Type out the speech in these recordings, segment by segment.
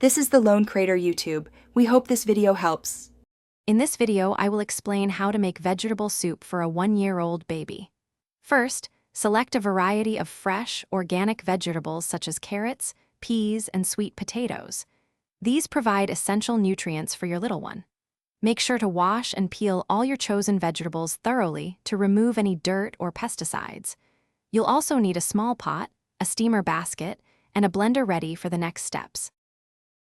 This is the Lone Crater YouTube. We hope this video helps. In this video, I will explain how to make vegetable soup for a 1-year-old baby. First, select a variety of fresh, organic vegetables such as carrots, peas, and sweet potatoes. These provide essential nutrients for your little one. Make sure to wash and peel all your chosen vegetables thoroughly to remove any dirt or pesticides. You'll also need a small pot, a steamer basket, and a blender ready for the next steps.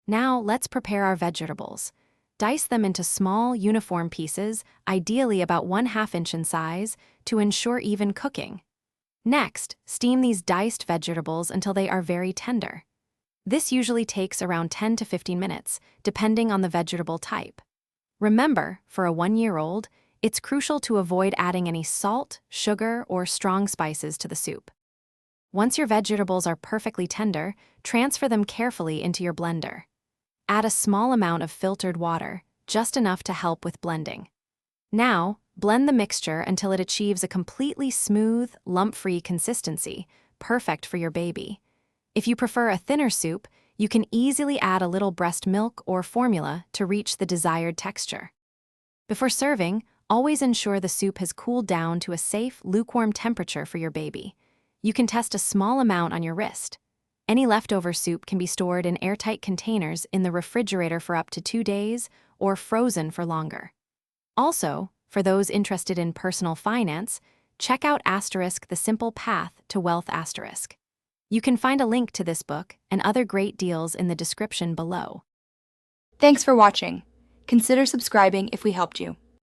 Now, let's prepare our vegetables. Dice them into small, uniform pieces, ideally about 1/2 inch in size, to ensure even cooking. Next, steam these diced vegetables until they are very tender. This usually takes around 10 to 15 minutes, depending on the vegetable type. Remember, for a 1-year-old, it's crucial to avoid adding any salt, sugar, or strong spices to the soup. Once your vegetables are perfectly tender, transfer them carefully into your blender. Add a small amount of filtered water, just enough to help with blending. Now, blend the mixture until it achieves a completely smooth, lump-free consistency, perfect for your baby. If you prefer a thinner soup, you can easily add a little breast milk or formula to reach the desired texture. Before serving, always ensure the soup has cooled down to a safe, lukewarm temperature for your baby. You can test a small amount on your wrist. Any leftover soup can be stored in airtight containers in the refrigerator for up to 2 days or frozen for longer. Also, for those interested in personal finance, check out *The Simple Path to Wealth*. You can find a link to this book and other great deals in the description below. Thanks for watching. Consider subscribing if we helped you.